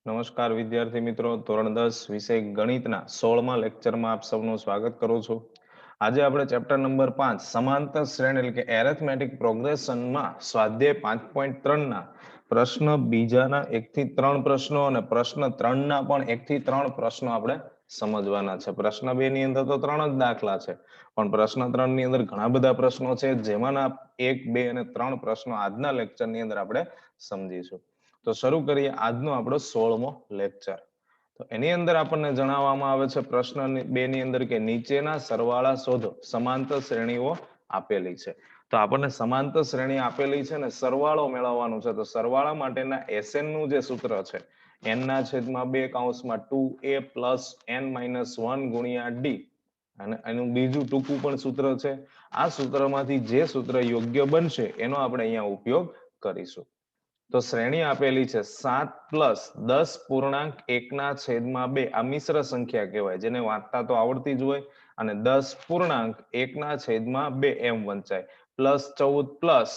નમસ્કાર વિદ્યાર્થી મિત્રો, ધોરણ 10 વિષય ગણિતના 16મા લેક્ચરમાં આપ સૌનું સ્વાગત કરું છું. આજે આપણે ચેપ્ટર નંબર 5 સમાંતર શ્રેણી એટલે કે એરિથમેટિક પ્રોગ્રેશનમાં સ્વાધ્યાય 5.3 ના પ્રશ્ન બીજાના 1 થી 3 પ્રશ્નો અને પ્રશ્ન 3 ના પણ 1 થી 3 પ્રશ્નો આપણે સમજવાના છે. પ્રશ્ન 2 ની અંદર તો 3 જ દાખલા છે, પણ પ્રશ્ન 3 ની અંદર ઘણા બધા પ્રશ્નો છે, જેમાંના 1, 2 અને 3 પ્રશ્નો આજના લેક્ચરની અંદર આપણે સમજીશું. તો શરૂ કરીએ આજનો આપણો 16મો લેક્ચર. તો એની અંદર આપણને જણાવવામાં આવે છે પ્રશ્ન 2 ની અંદર કે નીચેના સરવાળા શોધો. સમાંતર શ્રેણીઓ આપેલી છે. તો આપણને સમાંતર શ્રેણી આપેલી છે ને સરવાળો મેળવવાનો છે. તો સરવાળા માટેના SN નું જે સૂત્ર છે, n ના છેદમાં 2 કૌંસમાં 2a પ્લસ n માઇનસ 1 ગુણ્યા d, અને એનું બીજું ટૂંકું પણ સૂત્ર છે. આ સૂત્રમાંથી જે સૂત્ર યોગ્ય બનશે એનો આપણે અહીંયા ઉપયોગ કરીશું. તો શ્રેણી આપેલી છે 7 પ્લસ 10 પૂર્ણાંક 1 ના છેદમાં 2. આ મિશ્ર સંખ્યા કહેવાય, જેને વાંચતા તો આવડતી જ હોય. અને 10 પૂર્ણાંક 1 ના છેદમાં 2 એમ વંચાય. પ્લસ 14 પ્લસ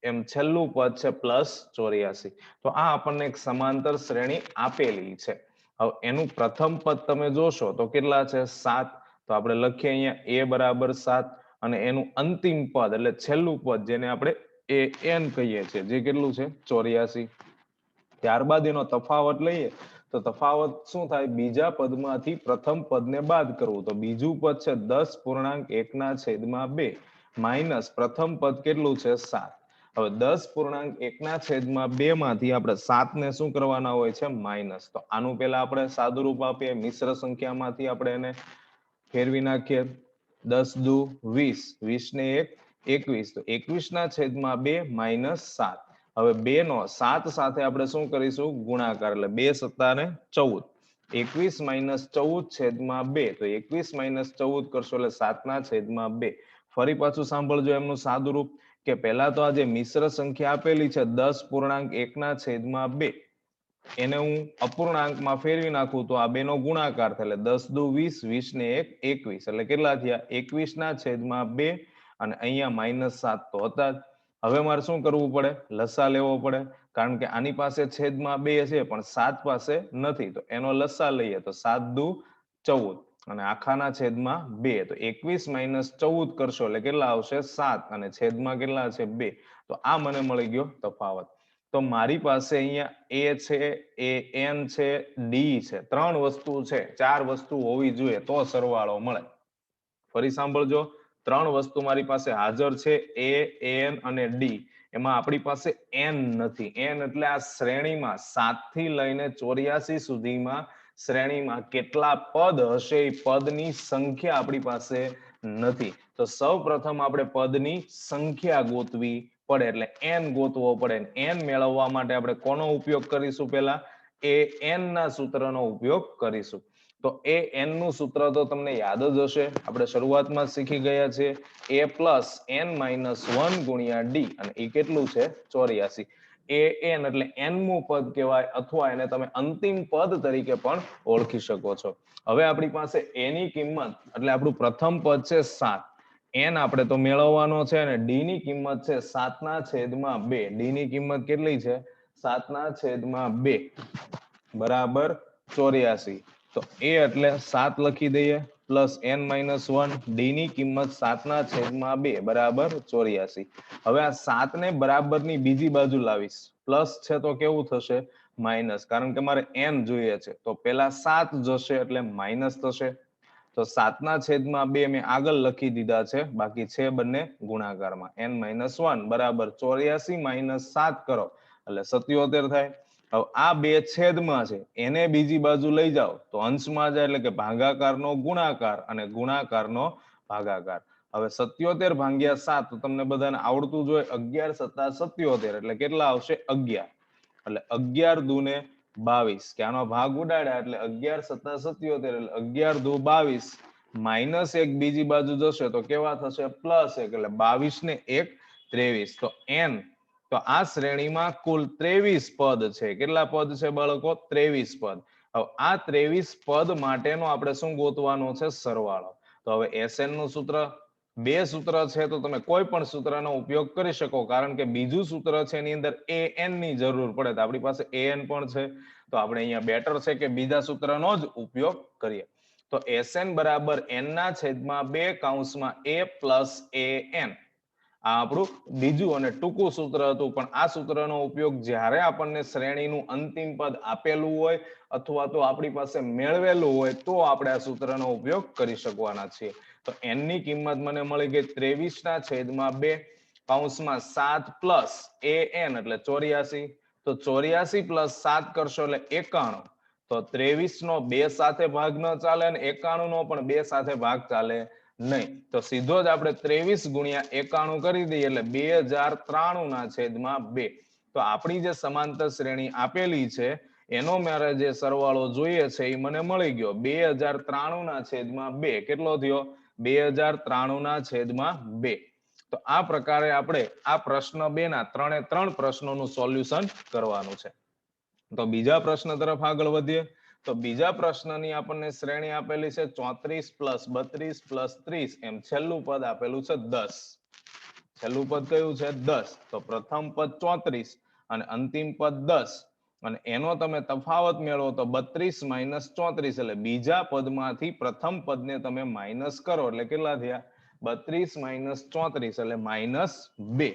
એમ છેલ્લું પદ છે પ્લસ 84. તો આ આપણને એક સમાંતર શ્રેણી આપેલી છે. હવે એનું પ્રથમ પદ તમે જોશો તો કેટલા છે? 7. તો આપણે લખીએ અહીંયા a બરાબર 7, અને એનું અંતિમ પદ એટલે છેલ્લું પદ જેને આપણે an કહીએ છીએ, જે કેટલું છે? 84. ત્યારબાદ એનો તફાવત લઈએ તો તફાવત શું થાય? બીજા પદમાંથી પ્રથમ પદને બાદ કરવું. તો બીજું પદ છે 10 પૂર્ણાંક 1 ના છેદમાં 2 માઇનસ પ્રથમ પદ કેટલું છે? 7. હવે 10 પૂર્ણાંક 1 ના છેદમાં 2 માંથી આપણે 7 ને શું કરવાના હોય છે? માઇનસ. તો આનું પેલા આપણે સાદુરૂપ આપીએ. મિશ્ર સંખ્યામાંથી આપણે એને ફેરવી નાખીએ. 10 દુ 20, 20 ને 1 21. તો 21 ના છેદમાં 2 માઇનસ 7. હવે 2 નો 7 સાથે આપણે શું કરીશું? ગુણાકાર. એટલે 2 સત્તા ને 14. 21 માઇનસ 14 છેદમાં 2. તો 21 માઇનસ 14 કરશો એટલે 7 ના છેદમાં 2. ફરી પાછું સાંભળજો એમનું સાદુરૂપ, કે પહેલા તો આ જે મિશ્ર સંખ્યા આપેલી છે 10 પૂર્ણાંક 1 ના છેદમાં 2, એને હું અપૂર્ણાંકમાં ફેરવી નાખું તો આ 2 નો ગુણાકાર થાય. એટલે 10 દુ 20, 20 ને 1 21. એટલે કેટલા થયા? 21 ના છેદમાં 2, અને અહીંયા માઇનસ 7 તો હતા જ. હવે મારે શું કરવું પડે? લસા લેવો પડે, કારણ કે આની પાસે છેદમાં 2 છે પણ 7 પાસે નથી. તો એનો લસા લઈએ તો 7 દુ 14, અને આખાના છેદમાં 2. તો 21 માઇનસ 14 કરશો એટલે કેટલા આવશે? 7, અને છેદમાં કેટલા છે? 2. તો આ મને મળી ગયો તફાવત. તો મારી પાસે અહીંયા a છે, an છે, d છે. 3 વસ્તુ છે, 4 વસ્તુ હોવી જોઈએ તો સરવાળો મળે. ફરી સાંભળજો, 3 વસ્તુ મારી પાસે હાજર છે, a, an અને d. એમાં આપણી પાસે n નથી. n એટલે આ શ્રેણીમાં 7 થી લઈને 84 સુધીમાં શ્રેણીમાં કેટલા પદ હશે એ પદની સંખ્યા આપણી પાસે નથી. તો સૌ પ્રથમ આપણે પદની સંખ્યા ગોતવી પડે, એટલે n ગોતવો પડે. n મેળવવા માટે આપણે કોનો ઉપયોગ કરીશું? પેલા an ના સૂત્રનો ઉપયોગ કરીશું. તો an નું સૂત્ર તો તમને યાદ જ હશે, આપણે શરૂઆતમાં શીખી ગયા છે. a પ્લસ n માઇનસ 1 ગુણ્યા d, અને એ કેટલું છે? 84. an એટલે n મું પદ કહેવાય, અથવા એને તમે અંતિમ પદ તરીકે પણ ઓળખી શકો છો. હવે આપણી પાસે a ની કિંમત એટલે આપણું પ્રથમ પદ છે 7. n આપણે તો મેળવવાનો છે, અને d ની કિંમત છે 7 ના છેદમાં 2. d ની કિંમત કેટલી છે? 7 ના છેદમાં 2 બરાબર 84. તો a એટલે 7 લખી દઈએ, પ્લસ n માઇનસ 1. d ની કિંમત 7 ના છેદમાં 2 બરાબર 84. હવે આ 7 ને બરાબરની બીજી બાજુ લાવીશ. પ્લસ છે તો કેવું થશે? માઇનસ, કારણ કે મારે n જોઈએ છે. તો પેલા 7 જશે એટલે માઇનસ થશે. તો 7 ના છેદમાં 2 મેં આગળ લખી દીધા છે, બાકી છે બંને ગુણાકારમાં. n માઇનસ 1 બરાબર 84 માઇનસ 7 કરો એટલે 77 થાય. હવે આ બે છેદમાં છે, એને બીજી બાજુ લઈ જાઓ તો અંશમાં જાય, એટલે કે ભાગાકારનો ગુણાકાર અને ગુણાકારનો ભાગાકાર. હવે 77 ભાગ્યા 7 તો તમને બધાને આવડતું જ હોય, 11 સત્તા 77, એટલે કેટલા આવશે? 11. એટલે 11 દુ ને 22, કે આનો ભાગ ઉડાડ્યા એટલે 11 સત્તા 77, એટલે 11 દુ 22. માઇનસ 1 બીજી બાજુ જશે તો કેવા થશે? પ્લસ 1, એટલે 22 ને 1 23. તો n, તો આ શ્રેણીમાં કુલ 23 પદ છે. કેટલા પદ છે બાળકો? 23 પદ. હવે આ 23 પદ માટેનો આપણે શું ગોતવાનો છે? સરવાળો. તો હવે SN નું સૂત્ર બે સૂત્ર છે તો તમે કોઈ પણ સૂત્રનો ઉપયોગ કરી શકો, કારણ કે બીજું સૂત્ર છે એની અંદર an ની જરૂર પડે, તો આપણી પાસે an પણ છે, તો આપણે અહીંયા બેટર છે કે બીજા સૂત્રનો જ ઉપયોગ કરીએ. તો Sn બરાબર n ના છેદમાં 2 કૌંસમાં a પ્લસ an. આ આપણું બીજું અને ટૂંકું સૂત્ર હતું, પણ આ સૂત્રનો ઉપયોગ જ્યારે આપણને શ્રેણીનું અંતિમ પદ આપેલું હોય અથવા તો આપણી પાસે મેળવેલું હોય તો આપણે આ સૂત્રનો ઉપયોગ કરી શકવાના છીએ. તો n ની કિંમત મને મળી ગઈ 23 ના છેદમાં 2 કૌંસમાં 7 પ્લસ an એટલે 84. તો 84 પ્લસ 7 કરશો એટલે 91. તો 23 નો 2 સાથે ભાગ ન ચાલે અને 91 નો પણ 2 સાથે ભાગ ચાલે નહીં. તો સીધો જ આપણે 23 ગુણ્યા 91 કરી દઈએ એટલે 2093 ના છેદમાં 2. તો આપણી જે સમાંતર શ્રેણી આપેલી છે એનો મારે જે સરવાળો જોઈએ છે એ મને મળી ગયો 2093 ના છેદમાં 2. કેટલો થયો? 2093 ના છેદમાં 2. તો આ પ્રકારે આપણે આ પ્રશ્ન 2 ના 3 પ્રશ્નોનું સોલ્યુશન કરવાનું છે. તો બીજા પ્રશ્ન તરફ આગળ વધીએ. તો બીજા પ્રશ્નની આપણને શ્રેણી આપેલી છે 34 પ્લસ 32 પ્લસ 30, એમ છેલ્લું પદ આપેલું છે 10. છેલ્લું પદ કયું છે? 10. તો પ્રથમ પદ 34 અને અંતિમ પદ 10, અને એનો તમે તફાવત મેળવો તો 32 માઇનસ 34, એટલે બીજા પદમાંથી પ્રથમ પદને તમે માઇનસ કરો એટલે કેટલા થયા? 32 માઇનસ 34 એટલે -2,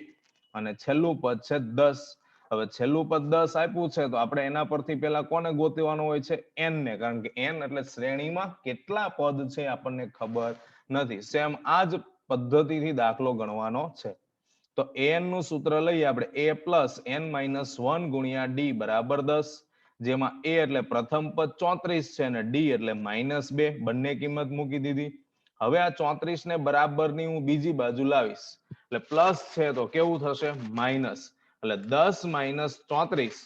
અને છેલ્લું પદ છે 10. હવે છેલ્લું પદ 10 આપ્યું છે તો આપણે એના પરથી પેલા કોને ગોતવાનું હોય છે? n ને, કારણ કે n એટલે શ્રેણીમાં કેટલા પદ છે આપણને ખબર નથી. સેમ આ જ પદ્ધતિથી દાખલો ગણવાનો છે. તો an નું સૂત્ર લઈએ આપણે, a પ્લસ n માઇનસ 1 ગુણ્યા d બરાબર 10, જેમાં a એટલે પ્રથમ પદ 34 છે અને d એટલે -2, બંને કિંમત મૂકી દીધી. હવે આ 34 ને બરાબરની હું બીજી બાજુ લાવીશ, એટલે પ્લસ છે તો કેવું થશે? માઇનસ. એટલે 10 માઇનસ 34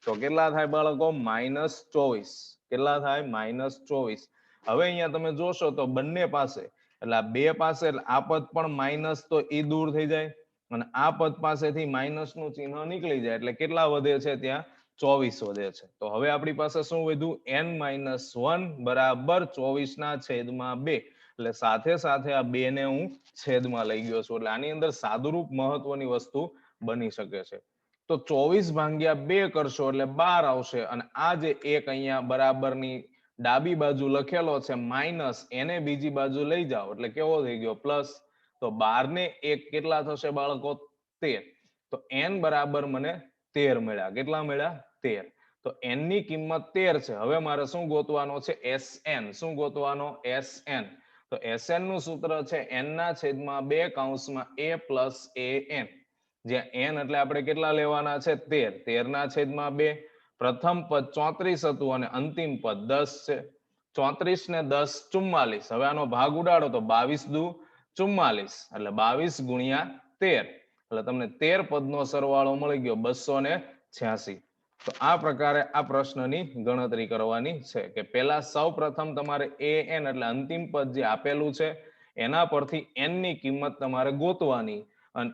તો કેટલા થાય બાળકો? -24. કેટલા થાય? -24. હવે અહીંયા તમે જોશો તો બંને પાસે, એટલે આ બે પાસે, એટલે આ પદ પણ માઇનસ તો એ દૂર થઈ જાય અને આ પદ પાસેથી માઇનસ નું ચિહ્ન નીકળી જાય, એટલે કેટલા વધે છે? ત્યાં 24 વધે છે. તો હવે આપણી પાસે શું વધ્યું? n-1 બરાબર 24 ના છેદમાં 2. એટલે સાથે સાથે આ 2 ને હું છેદમાં લઈ ગયો છું, એટલે આની અંદર સાદુરૂપ મહત્વની વસ્તુ બની શકે છે. તો 24 ભાગ્યા 2 કરશો એટલે 12 આવશે, અને આ જે એક અહીંયા બરાબરની ડાબી બાજુ લખેલો છે માઇનસ, એને બીજી બાજુ લઈ જાઓ એટલે કેવો થઈ ગયો? પ્લસ. તો 12 ને 1 કેટલા થશે બાળકો? 13. તો n બરાબર મને 13 મળ્યા. કેટલા મળ્યા? 13. તો n ની કિંમત 13 છે. હવે મારે શું ગોતવાનો છે? Sn. શું ગોતવાનો? Sn. તો Sn નું સૂત્ર છે n ના છેદમાં 2 કૌંસમાં a પ્લસ an, જ્યાં n એટલે આપણે કેટલા લેવાના છે? 13. 13 ના છેદમાં 2. પ્રથમ પદ 34 હતું અને અંતિમ પદ 10 છે. 34 ને 10 44. હવે આનો ભાગ ઉડાડો તો 22 દુ 44, એટલે 22 ગુણ્યા 13, એટલે તમને 13 પદનો સરવાળો મળી ગયો 286. તો આ પ્રકારે આ પ્રશ્નની ગણતરી કરવાની છે કે પેલા સૌ પ્રથમ તમારે an એટલે અંતિમ પદ જે આપેલું છે એના પરથી n ની કિંમત તમારે ગોતવાની, અને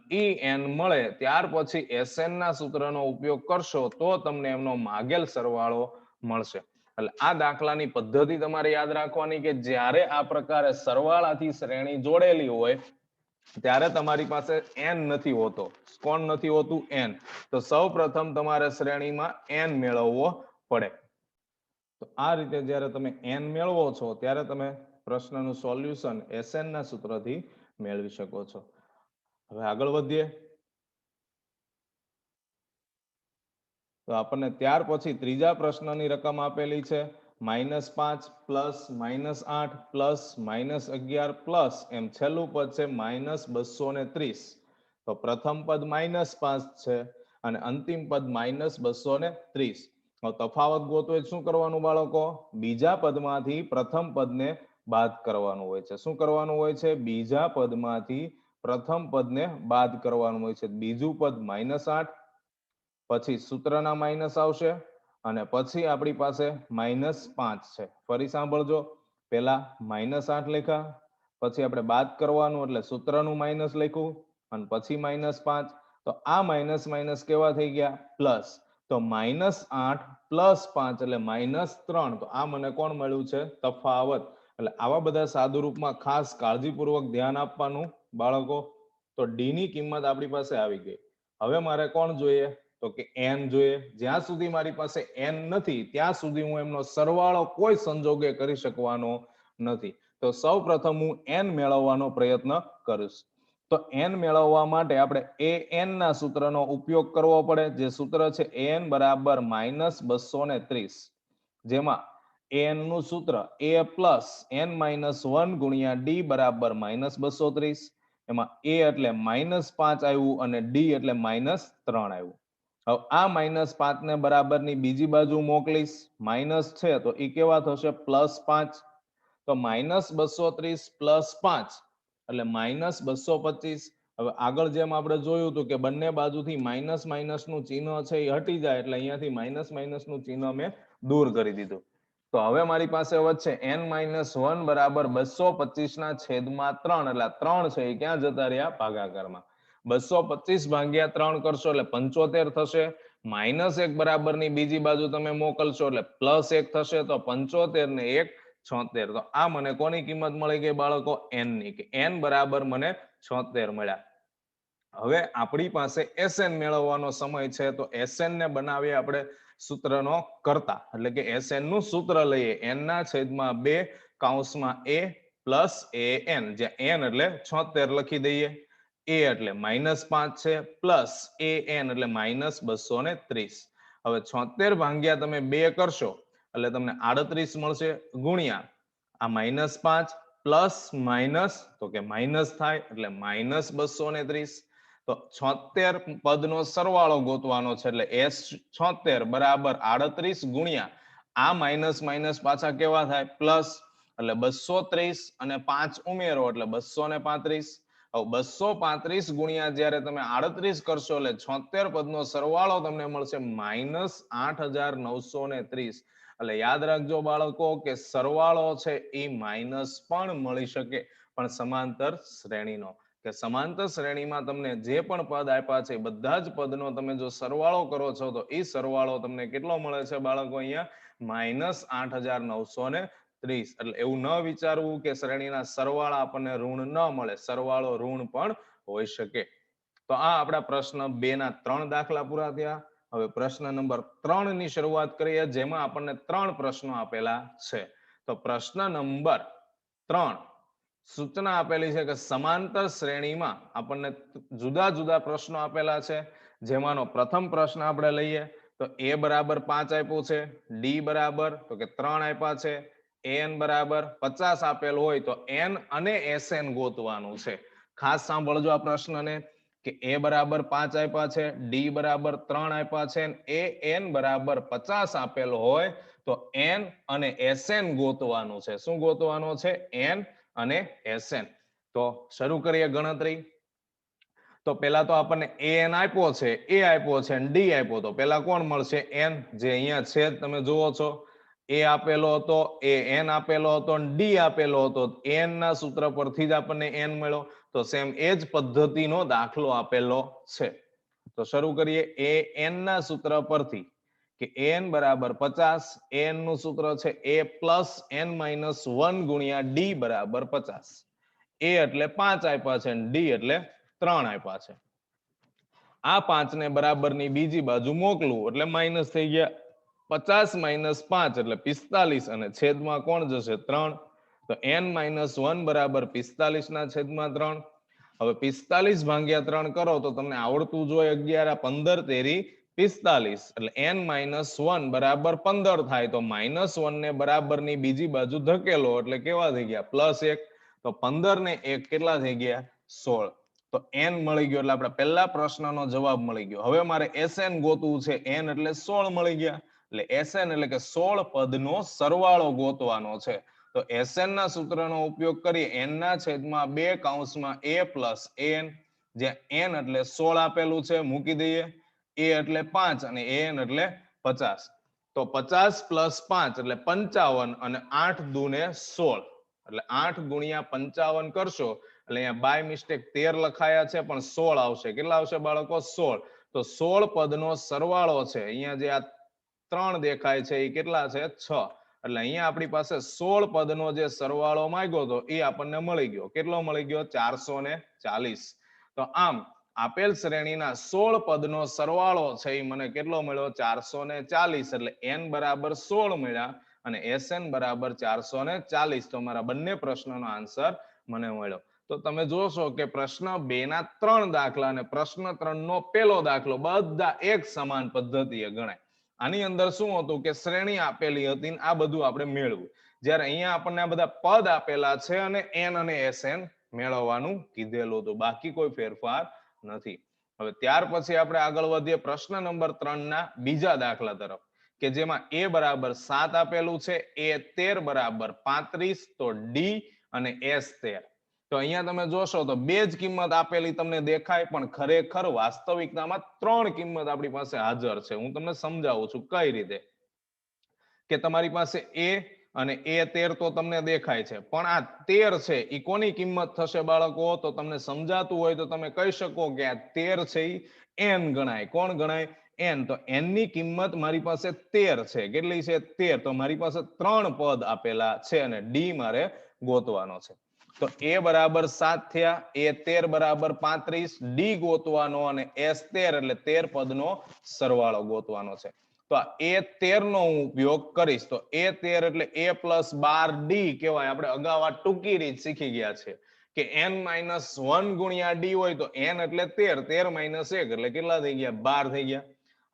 n મળે ત્યાર પછી Sn ના સૂત્રનો ઉપયોગ કરશો તો તમને એમનો માગેલ સરવાળો મળશે. એટલે આ દાખલાની પદ્ધતિ તમારે યાદ રાખવાની કે જ્યારે આ પ્રકારે સરવાળાથી શ્રેણી જોડેલી હોય ત્યારે તમારી પાસે n નથી હોતો. કોણ નથી હોતું? n. તો સૌ પ્રથમ તમારે શ્રેણીમાં n મેળવવો પડે. તો આ રીતે જ્યારે તમે n મેળવો છો ત્યારે તમે પ્રશ્નનું સોલ્યુશન Sn ના સૂત્રથી મેળવી શકો છો. હવે આગળ વધીએ. તો આપણને ત્યાર પછી ત્રીજા પ્રશ્નની રકમ આપેલી છે -5 પ્લસ -8 પ્લસ -11 પ્લસ, એમ છેલ્લું પદ છે -230. તો પ્રથમ પદ -5 છે અને અંતિમ પદ -230. તફાવત ગોતવો શું કરવાનું બાળકો? બીજા પદમાંથી પ્રથમ પદને બાદ કરવાનું હોય છે. શું કરવાનું હોય છે? બીજા પદમાંથી પ્રથમ પદને બાદ કરવાનું હોય છે. બીજું પદ -8, પછી સૂત્રના માઇનસ આવશે અને પછી આપણી પાસે -5 છે. ફરી સાંભળજો, પેલા -8 લખ્યા, પછી આપણે બાદ કરવાનું એટલે સૂત્રનું માઇનસ લખ્યું અને પછી -5. તો આ માઇનસ માઇનસ કેવા થઈ ગયા? પ્લસ. તો -8 પ્લસ 5 એટલે -3. તો આ મને કોણ મળ્યું છે? તફાવત. એટલે આવા બધા સાદુરૂપમાં ખાસ કાળજીપૂર્વક ધ્યાન આપવાનું બાળકો. તો ડી ની કિંમત આપણી પાસે આવી ગઈ. હવે મારે કોણ જોઈએ? તો કે n જોઈએ. જ્યાં સુધી મારી પાસે n નથી ત્યાં સુધી હું એમનો સરવાળો કોઈ સંજોગે કરી શકવાનો નથી. તો સૌ પ્રથમ હું n મેળવવાનો પ્રયત્ન કરીશ. તો n મેળવવા માટે આપણે an ના સૂત્રનો ઉપયોગ કરવો પડે. જે સૂત્ર છે an બરાબર -230, જેમાં an નું સૂત્ર a પ્લસ n માઇનસ 1 ગુણ્યા d બરાબર -230. એમાં a એટલે -5 આવ્યું અને d એટલે -3 આવ્યું. હવે આ -5 ને બરાબરની બીજી બાજુ મોકલીશ. માઇનસ છે તો એ કેવા થશે? +5. તો -230 +5 એટલે -225. હવે આગળ જેમ આપણે જોયું હતું કે બંને બાજુથી માઇનસ માઇનસ નું ચિહ્ન છે એ હટી જાય, એટલે અહીંયાથી માઇનસ માઇનસ નું ચિહ્ન મેં દૂર કરી દીધું. તો હવે મારી પાસે વધશે n-1 બરાબર 225 ના છેદમાં 3. એટલે 3 છે એ ક્યાં જતા રહ્યા? ભાગાકારમાં. 225 ભાગ્યા 3 કરશો એટલે 75 થશે. -1 બરાબરની બીજી બાજુ તમે મોકલશો એટલે +1 થશે. તો 75 ને 1 76. તો આ મને કોની કિંમત મળી ગઈ બાળકો? n ની. કે n બરાબર મને 76 મળ્યા. હવે આપણી પાસે SN મેળવવાનો સમય છે. તો SN ને બનાવીએ આપણે સૂત્રનો કરતા. એટલે કે SN નું સૂત્ર લઈએ n ના છેદમાં 2 કૌંસમાં a પ્લસ an, જ્યાં n એટલે 76 લખી દઈએ. a એટલે -5 છે, પ્લસ an એટલે -230. હવે 76 ભાગ્યા તમે 2 કરશો એટલે તમને 38 મળશે, ગુણ્યા આ -5 પ્લસ માઇનસ તો કે માઇનસ થાય એટલે -230. તો 76 પદનો સરવાળો ગોતવાનો છે. એટલે S76 બરાબર 38 ગુણ્યા આ માઇનસ માઇનસ પાછા કેવા થાય? પ્લસ. એટલે 230 અને 5 ઉમેરો એટલે 235. હવે 235 ગુણ્યા જ્યારે તમે 38 કરશો એટલે 76 પદનો સરવાળો તમને મળશે -8930. એટલે યાદ રાખજો બાળકો કે સરવાળો છે એ માઇનસ પણ મળી શકે, પણ સમાંતર શ્રેણીનો. કે સમાંતર શ્રેણીમાં તમને જે પણ પદ આપ્યા છે બધા જ પદનો તમે જો સરવાળો કરો છો તો એ સરવાળો તમને કેટલો મળે છે બાળકો? અહીંયા -8930. એટલે એવું ન વિચારવું કે શ્રેણીના સરવાળા આપણને ઋણ ન મળે. સરવાળો ઋણ પણ હોઈ શકે. તો આ આપણા પ્રશ્ન 2 ના 3 દાખલા પૂરા થયા. હવે પ્રશ્ન નંબર 3 ની શરૂઆત કરીએ, જેમાં આપણને 3 પ્રશ્નો આપેલા છે. તો પ્રશ્ન નંબર 3 સૂચના આપેલી છે કે સમાંતર શ્રેણીમાં આપણને જુદા જુદા પ્રશ્નો આપેલા છે. જેમાંનો પ્રથમ પ્રશ્ન આપણે લઈએ તો a બરાબર 5 આપ્યું છે, d બરાબર તો કે 3 આપ્યા છે, an બરાબર 50 આપેલ હોય તો n અને SN ગોતવાનું છે. ખાસ સાંભળજો આ પ્રશ્નને કે a બરાબર 5 આપ્યા છે, d બરાબર 3 આપ્યા છે, an બરાબર 50 આપેલ હોય તો n અને SN ગોતવાનું છે. શું ગોતવાનું છે? n અને SN. તો શરૂ કરીએ ગણતરી. તો પેલા તો આપણને an આપ્યો છે, a આપ્યો છે અને d આપ્યો. તો પેલા કોણ મળશે? n, જે અહીંયા છે તમે જુઓ છો. a આપેલો હતો, an આપેલો હતો અને d આપેલો હતો. n ના સૂત્ર પરથી જ આપણને n મળ્યો. તો સેમ એ જ પદ્ધતિનો દાખલો આપેલો છે. તો શરૂ કરીએ an ના સૂત્ર પરથી કે an બરાબર 50. an નું સૂત્ર છે a પ્લસ n-1 ગુણ્યા d બરાબર 50. a એટલે 5 આપ્યા છે અને d એટલે 3 આપ્યા છે. આ 5 ને બરાબરની બીજી બાજુ મોકલું એટલે માઇનસ થઈ ગયા. 50 માઇનસ 5 એટલે 45 અને છેદમાં કોણ જશે? 3. તો n-1 બરાબર 45 ના છેદમાં 3. હવે 45 ભાગ્યા 3 કરો તો તમને આવડતું જોઈએ 11 15 તેરી 45. એટલે n-1 બરાબર 15 થાય. તો -1 ને બરાબરની બીજી બાજુ ધકેલો એટલે કેવા થઈ ગયા? +1. તો 15 ને 1 કેટલા થઈ ગયા? 16. તો n મળી ગયો. એટલે આપણે પહેલા પ્રશ્નનો જવાબ મળી ગયો. હવે મારે SN ગોતવું છે. n એટલે 16 મળી ગયા. એટલે SN એટલે કે 16 પદનો સરવાળો ગોતવાનો છે. તો SN ના સૂત્રનો ઉપયોગ કરી n ના છેદમાં 2 કૌંસમાં a પ્લસ an, જ્યાં n એટલે 16 આપેલું છે મૂકી દઈએ, a એટલે 5 અને an એટલે 50. તો 50 પ્લસ 5 એટલે 55 અને 8 દૂને 16. એટલે 8 ગુણ્યા 55 કરશો એટલે અહીંયા બાય મિસ્ટેક 13 લખાયા છે પણ 16 આવશે. કેટલા આવશે બાળકો? 16. તો 16 પદનો સરવાળો છે. અહીંયા જે આ 3 દેખાય છે એ કેટલા છે? 6. એટલે અહીંયા આપણી પાસે 16 પદનો જે સરવાળો માંગ્યો હતો એ આપણને મળી ગયો. કેટલો મળી ગયો? 440. તો આમ આપેલ શ્રેણીના 16 પદનો સરવાળો છે એ મને કેટલો મળ્યો? 440. એટલે n બરાબર 16 મળ્યા અને SN બરાબર 440. તો મારા બંને પ્રશ્નનો આન્સર મને મળ્યો. તો તમે જોશો કે પ્રશ્ન 2 ના 3 દાખલા અને પ્રશ્ન 3 નો પહેલો દાખલો બધા એક સમાન પદ્ધતિએ ગણાય. આની અંદર શું હતું કે શ્રેણી આપેલી હતી, આ બધું આપણે મેળવ્યું. જ્યારે અહીંયા આપણને આ બધા પદ આપેલા છે અને n અને SN મેળવવાનું કીધેલું હતું, બાકી કોઈ ફેરફાર નથી. હવે ત્યાર પછી આપણે આગળ વધીએ પ્રશ્ન નંબર 3 ના બીજા દાખલા તરફ, કે જેમાં a બરાબર 7 આપેલું છે, a 13 બરાબર 35, તો d અને s 13. તો અહીંયા તમે જોશો તો બે જ કિંમત આપેલી તમને દેખાય, પણ ખરેખર વાસ્તવિકતામાં 3 કિંમત આપણી પાસે હાજર છે. હું તમને સમજાવું છું કઈ રીતે. કે તમારી પાસે a અને a13 તો તમને દેખાય છે, પણ આ 13 છે એ કોની કિંમત થશે બાળકો? તો તમને સમજાતું હોય તો તમે કહી શકો કે આ 13 છે એ n ગણાય. કોણ ગણાય? n. તો n ની કિંમત મારી પાસે 13 છે. કેટલી છે? 13. તો મારી પાસે 3 પદ આપેલા છે અને d મારે ગોતવાનો છે. તો a બરાબર 7 થયા, a13 બરાબર 35, d ગોતવાનો અને s13 એટલે 13 પદનો સરવાળો ગોતવાનો છે. તો a13 નો હું ઉપયોગ કરીશ. તો a13 એટલે a + 12d કહેવાય. આપણે અગાઉ આ ટૂંકી રીત શીખી ગયા છે કે n - 1 ગુણ્યા d હોય તો n એટલે 13, 13 - 1 એટલે કેટલા થઈ ગયા? 12 થઈ ગયા.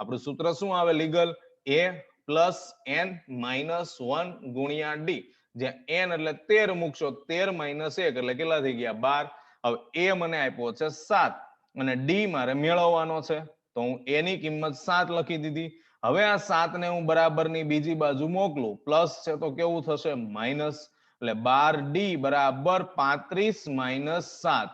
આપણું સૂત્ર શું આવે લીગલ? a + n - 1 ગુણ્યા d. જ્યાં n એટલે 13 મૂકશો, 13 - 1 એટલે કેટલા થઈ ગયા? 12. હવે a મને આપ્યો છે 7 અને d મારે મેળવવાનો છે, તો હું a ની કિંમત 7 લખી દીધી. હવે આ 7 ને હું બરાબરની બીજી બાજુ મોકલું, પ્લસ છે તો કેવું થશે? માઇનસ. એટલે 12d બરાબર 35 - 7.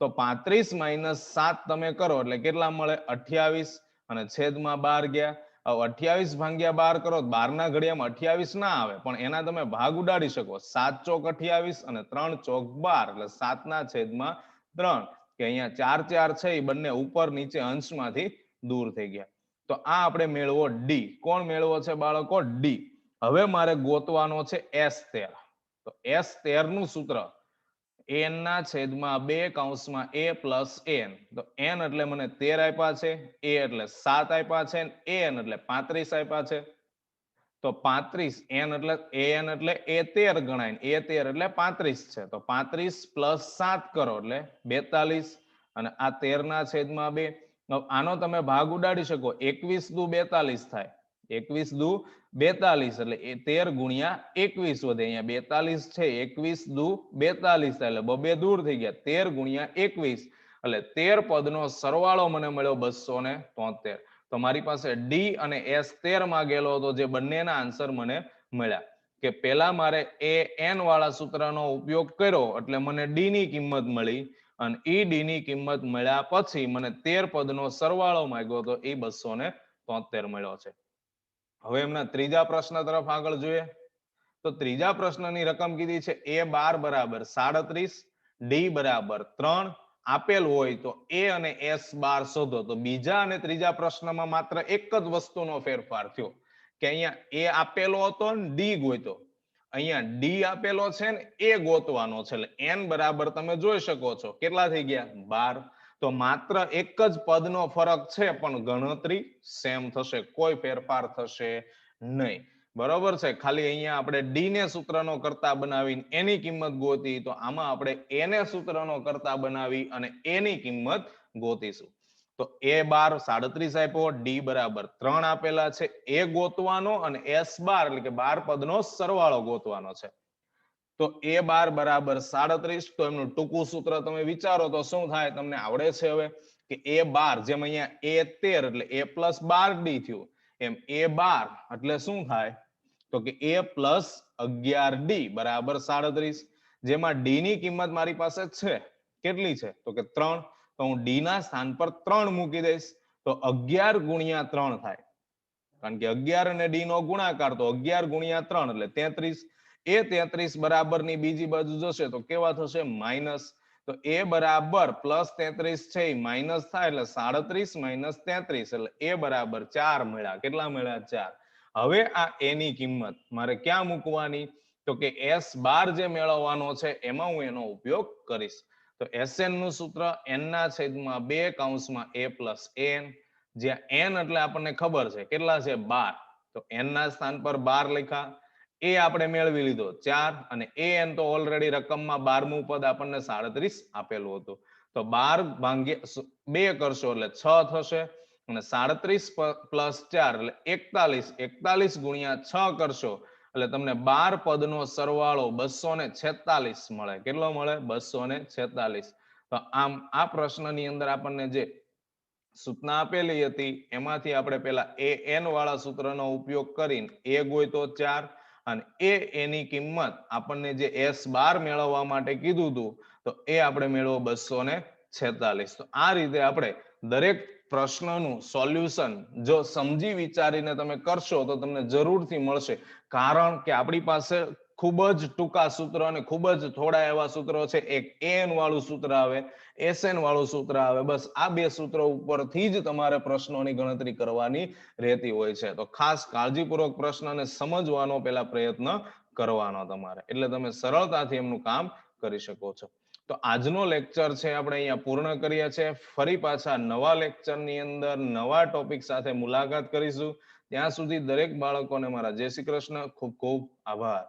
તો 35 - 7 તમે કરો એટલે કેટલા મળે? 28 અને છેદમાં 12 ગયા. 28 ભાગ્યા 12 કરો, 12 ના ઘડિયામાં 28 ના આવે, પણ એના તમે ભાગ ઉડાડી શકો. 7 ચોક 28 અને 3 ચોક 12 એટલે 7 ના છેદમાં 3. કે અહીંયા 4 4 છે એ બંને ઉપર નીચે અંશમાંથી દૂર થઈ ગયા. તો આ આપણે મેળવો d. કોણ મેળવો છે બાળકો? d. હવે મારે ગોતવાનો છે s13. તો s13 નું સૂત્ર n ના છેદમાં 2 કૌંસમાં a + n. તો n એટલે મને 13 આપ્યા છે, a એટલે 7 આપ્યા છે, n એટલે 35 આપ્યા છે. તો 35 n એટલે an એટલે a13 ગણાય, a13 એટલે 35 છે. તો 35 + 7 કરો એટલે 42 અને આ 13 ના છેદમાં 2. આનો તમે ભાગ ઉડાડી શકો. 21 દુ 42 થાય, 21 દુ 42 એટલે 13 ગુણ્યા 21 વધે. અહીંયા 42 છે, 21 દુ 42 થાય એટલે બબે દૂર થઈ ગયા. 13 ગુણ્યા 21 એટલે 13 પદનો સરવાળો મને મળ્યો 273. તો મારી પાસે d અને s13 માંગેલો હતો, જે બંનેના આન્સર મને મળ્યા. કે પેલા મારે an વાળા સૂત્રનો ઉપયોગ કર્યો એટલે મને d ની કિંમત મળી, અને d ની કિંમત મળ્યા પછી મને 13 પદનો સરવાળો માંગ્યો તો એ 273 મળ્યો છે. હવે એમના ત્રીજા પ્રશ્ન તરફ આગળ જોઈએ. તો ત્રીજા પ્રશ્નની રકમ કીધી છે a12 બરાબર 37, d બરાબર 3 આપેલ હોય તો a અને s12 શોધો. તો બીજા અને ત્રીજા પ્રશ્નમાં માત્ર એક જ વસ્તુનો ફેરફાર થયો કે અહીંયા a આપેલો હતો ને d ગોત્યો. અહીંયા d આપેલો છે ને a ગોતવાનો છે. એટલે n બરાબર તમે જોઈ શકો છો કેટલા થઈ ગયા? 12. તો માત્ર એક જ પદનો ફરક છે, પણ ગણતરી સેમ થશે, કોઈ ફેરફાર થશે નહીં. બરોબર છે. ખાલી અહીંયા આપણે d ને સૂત્રનો કરતા બનાવીને એની કિંમત ગોતી, તો આમાં આપણે a ને સૂત્રનો કરતા બનાવી અને એની કિંમત ગોતીશું. તો a12 37 આપ્યો, d બરાબર 3 આપેલા છે, a ગોતવાનો અને s12 એટલે કે 12 પદનો સરવાળો ગોતવાનો છે. તો a12 બરાબર 37. તો એમનું ટૂંકું સૂત્ર તમે વિચારો તો શું થાય? તમને આવડે છે હવે કે a12 જેમ અહીંયા a13 એટલે a + 12d થયું, એમ a12 એટલે શું થાય? તો કે a + 11d બરાબર 37. જેમાં d ની કિંમત મારી પાસે છે, કેટલી છે? તો કે 3. તો હું d ના સ્થાન પર 3 મૂકી દઈશ. તો 11 ગુણ્યા 3 થાય, કારણ કે 11 અને d નો ગુણાકાર, તો 11 ગુણ્યા 3 એટલે 33. એ 33 બરાબરની બીજી બાજુ જશે તો કેવા થશે? માઇનસ. તો a બરાબર +33 છે, માઇનસ થાય એટલે 37 - 33 એટલે a બરાબર 4 મળ્યા. કેટલા મળ્યા? 4. હવે આ એ ની કિંમત મારે ક્યાં મૂકવાની? તો કે S12 જે મેળવવાનો છે એમાં હું એનો ઉપયોગ કરીશ. તો Sn નું સૂત્ર n ના છેદમાં 2 કૌંસમાં a plus n, જ્યાં n એટલે આપણને ખબર છે કેટલા છે 12, તો n ના સ્થાન પર 12 લખ્યા. એ આપણે મેળવી લીધો 4 અને an તો ઓલરેડી રકમમાં 12મું પદ આપણને 37 આપેલું હતું. તો 12 ભાગ્યા 2 કરશો એટલે 6 થશે અને 37 પ્લસ 4 એટલે 41 ગુણ્યા 6 કરશો એટલે તમને 12 પદનો સરવાળો 246 મળે. કેટલો મળે? 246. તો આમ આ પ્રશ્નની અંદર આપણને જે સૂચના આપેલી હતી એમાંથી આપણે પેલા an વાળા સૂત્રનો ઉપયોગ કરીને a ગોઈતો 4 અને એની કિંમત આપણને જે S12 મેળવવા માટે કીધું હતું તો એ આપણે મેળવો 246. તો આ રીતે આપણે દરેક પ્રશ્નનું સોલ્યુશન જો સમજી વિચારીને તમે કરશો તો તમને જરૂરથી મળશે. કારણ કે આપણી પાસે ખૂબ જ ટૂંકા સૂત્ર અને ખૂબ જ થોડા એવા સૂત્રો છે. એક an વાળું સૂત્ર આવે, Sn વાળું સૂત્ર આવે. બસ આ બે સૂત્રો ઉપરથી જ તમારે પ્રશ્નોની ગણતરી કરવાની રહેતી હોય છે. તો ખાસ કાળજીપૂર્વક પ્રશ્નને સમજવાનો પેલા પ્રયત્ન કરવાનો તમારે, એટલે તમે સરળતાથી એમનું કામ કરી શકો છો. તો આજનો લેક્ચર છે આપણે અહીંયા પૂર્ણ કરીએ છીએ. ફરી પાછા નવા લેક્ચરની અંદર નવા ટોપિક સાથે મુલાકાત કરીશું. ત્યાં સુધી દરેક બાળકોને મારા જય શ્રી કૃષ્ણ. ખૂબ ખૂબ આભાર.